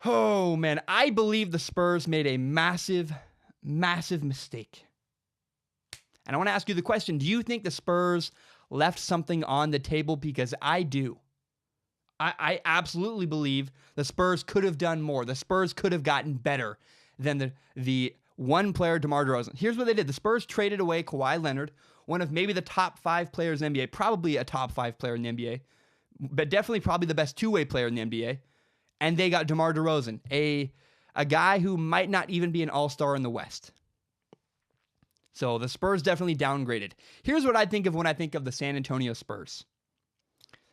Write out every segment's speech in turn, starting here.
Oh, man, I believe the Spurs made a massive, massive mistake. And I want to ask you the question, do you think the Spurs left something on the table? Because I do. I absolutely believe the Spurs could have done more. The Spurs could have gotten better than the one player, DeMar DeRozan. Here's what they did. The Spurs traded away Kawhi Leonard, one of maybe the top 5 players in the NBA, probably a top 5 player in the NBA, but definitely probably the best two-way player in the NBA. And they got DeMar DeRozan, a guy who might not even be an all-star in the West. So the Spurs definitely downgraded. Here's what I think of when I think of the San Antonio Spurs.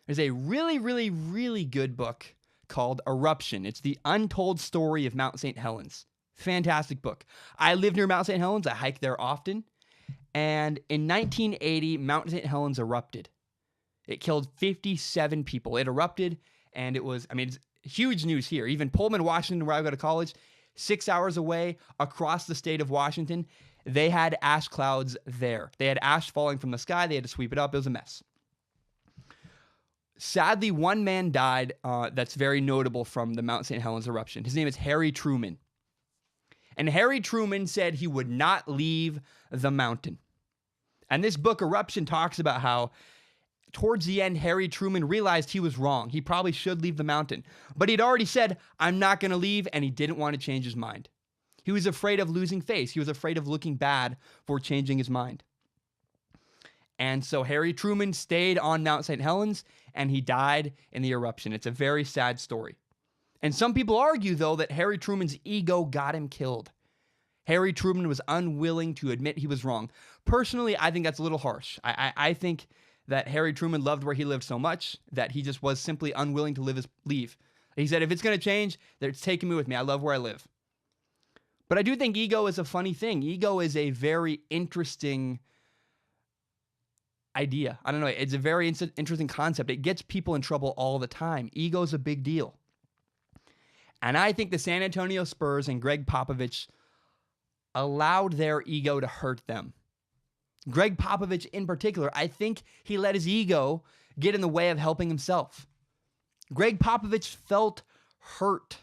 There's a really, really, really good book called Eruption. It's the untold story of Mount St. Helens. Fantastic book. I live near Mount St. Helens. I hike there often. And in 1980, Mount St. Helens erupted. It killed 57 people. It erupted, and it's huge news here. Even Pullman, Washington, where I go to college, 6 hours away across the state of Washington, they had ash clouds there. They had ash falling from the sky. They had to sweep it up. It was a mess. Sadly, one man died that's very notable from the Mount St. Helens eruption. His name is Harry Truman. And Harry Truman said he would not leave the mountain. And this book, Eruption, talks about how towards the end, Harry Truman realized he was wrong. He probably should leave the mountain. But he'd already said, I'm not going to leave, and he didn't want to change his mind. He was afraid of losing face. He was afraid of looking bad for changing his mind. And so Harry Truman stayed on Mount St. Helens, and he died in the eruption. It's a very sad story. And some people argue, though, that Harry Truman's ego got him killed. Harry Truman was unwilling to admit he was wrong. Personally, I think that's a little harsh. I think that Harry Truman loved where he lived so much that he just was simply unwilling to leave. He said, if it's going to change, it's taking me with me. I love where I live. But I do think ego is a funny thing. Ego is a very interesting idea. I don't know. It's a very interesting concept. It gets people in trouble all the time. Ego is a big deal. And I think the San Antonio Spurs and Greg Popovich allowed their ego to hurt them. Greg Popovich in particular, I think he let his ego get in the way of helping himself. Greg Popovich felt hurt.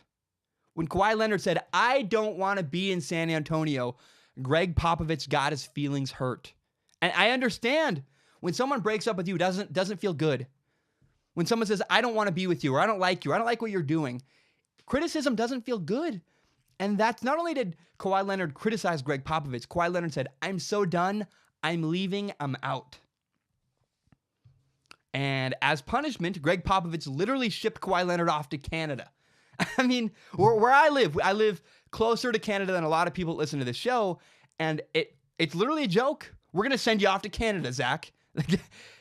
When Kawhi Leonard said, I don't want to be in San Antonio, Greg Popovich got his feelings hurt. And I understand when someone breaks up with you, it doesn't feel good. When someone says, I don't want to be with you, or I don't like you, or I don't like what you're doing, criticism doesn't feel good. And that's not only did Kawhi Leonard criticize Greg Popovich, Kawhi Leonard said, I'm so done, I'm leaving, I'm out. And as punishment, Greg Popovich literally shipped Kawhi Leonard off to Canada. I mean, where I live closer to Canada than a lot of people that listen to this show, and it's literally a joke. We're going to send you off to Canada, Zach.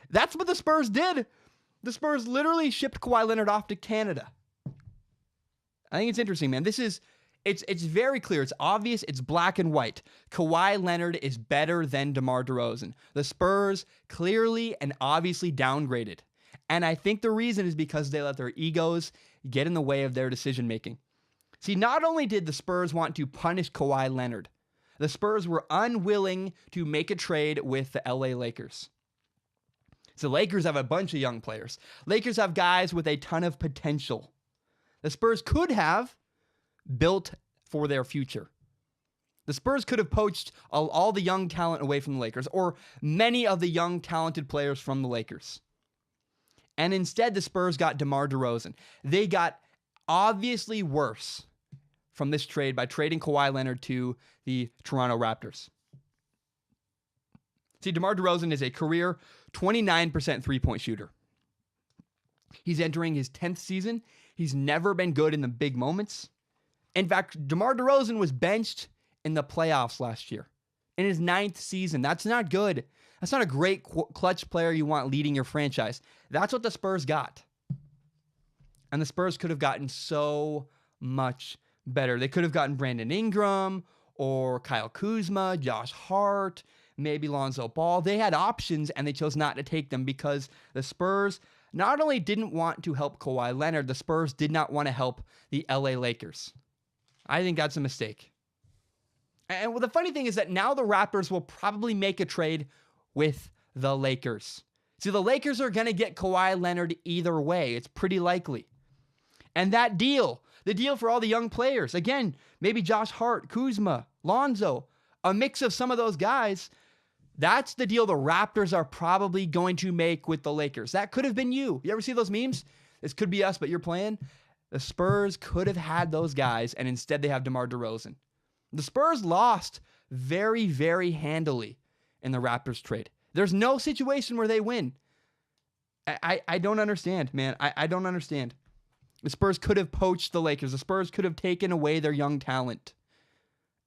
That's what the Spurs did. The Spurs literally shipped Kawhi Leonard off to Canada. I think it's interesting, man. It's very clear. It's obvious. It's black and white. Kawhi Leonard is better than DeMar DeRozan. The Spurs clearly and obviously downgraded. And I think the reason is because they let their egos get in the way of their decision-making. See, not only did the Spurs want to punish Kawhi Leonard, the Spurs were unwilling to make a trade with the LA Lakers. So Lakers have a bunch of young players. Lakers have guys with a ton of potential. The Spurs could have built for their future. The Spurs could have poached all the young talent away from the Lakers, or many of the young talented players from the Lakers. And instead, the Spurs got DeMar DeRozan. They got obviously worse from this trade by trading Kawhi Leonard to the Toronto Raptors. See, DeMar DeRozan is a career 29% three-point shooter. He's entering his 10th season. He's never been good in the big moments. In fact, DeMar DeRozan was benched in the playoffs last year. In his 9th season. That's not good. That's not a great clutch player you want leading your franchise. That's what the Spurs got. And the Spurs could have gotten so much better. They could have gotten Brandon Ingram or Kyle Kuzma, Josh Hart, maybe Lonzo Ball. They had options and they chose not to take them because the Spurs not only didn't want to help Kawhi Leonard, the Spurs did not want to help the LA Lakers. I think that's a mistake. And well, the funny thing is that now the Raptors will probably make a trade with the Lakers. See, the Lakers are going to get Kawhi Leonard either way. It's pretty likely. And that deal, The deal for all the young players. Again, maybe Josh Hart, Kuzma, Lonzo, a mix of some of those guys. That's the deal the Raptors are probably going to make with the Lakers. That could have been you. You ever see those memes? This could be us, but you're playing. The Spurs could have had those guys, and instead they have DeMar DeRozan. The Spurs lost very, very handily in the Raptors trade. There's no situation where they win. I don't understand, man. I don't understand. The Spurs could have poached the Lakers. The Spurs could have taken away their young talent.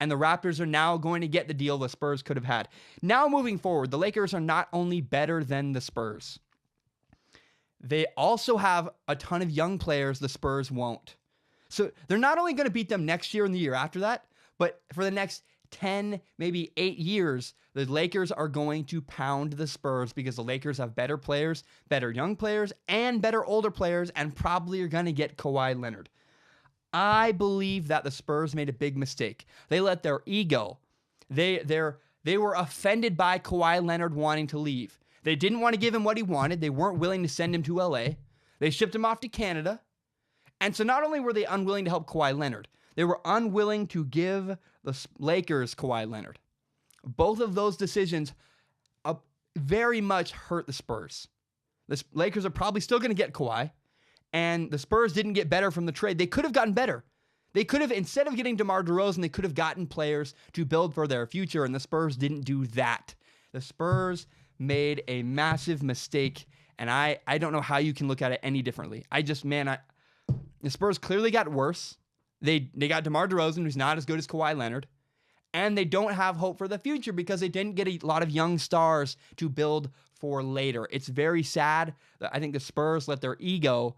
And the Raptors are now going to get the deal the Spurs could have had. Now moving forward, the Lakers are not only better than the Spurs, they also have a ton of young players the Spurs won't. So they're not only going to beat them next year and the year after that, but for the next 10, maybe 8 years, the Lakers are going to pound the Spurs because the Lakers have better players, better young players, and better older players, and probably are going to get Kawhi Leonard. I believe that the Spurs made a big mistake. They let their ego, they were offended by Kawhi Leonard wanting to leave. They didn't want to give him what he wanted. They weren't willing to send him to LA. They shipped him off to Canada. And so not only were they unwilling to help Kawhi Leonard, they were unwilling to give the Lakers Kawhi Leonard. Both of those decisions very much hurt the Spurs. The Lakers are probably still going to get Kawhi. And the Spurs didn't get better from the trade. They could have gotten better. They could have, instead of getting DeMar DeRozan, they could have gotten players to build for their future, and the Spurs didn't do that. The Spurs made a massive mistake, and I don't know how you can look at it any differently. The Spurs clearly got worse. They got DeMar DeRozan, who's not as good as Kawhi Leonard, and they don't have hope for the future because they didn't get a lot of young stars to build for later. It's very sad that I think the Spurs let their ego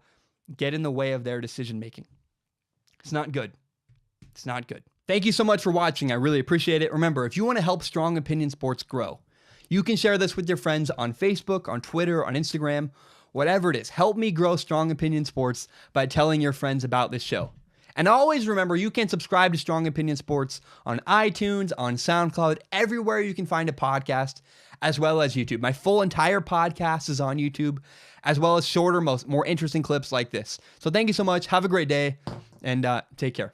get in the way of their decision-making. It's not good. It's not good. Thank you so much for watching. I really appreciate it. Remember, if you want to help Strong Opinion Sports grow, you can share this with your friends on Facebook, on Twitter, on Instagram, whatever it is. Help me grow Strong Opinion Sports by telling your friends about this show. And always remember, you can subscribe to Strong Opinion Sports on iTunes, on SoundCloud, everywhere you can find a podcast, as well as YouTube. My full entire podcast is on YouTube, as well as shorter, more interesting clips like this. So thank you so much. Have a great day, and take care.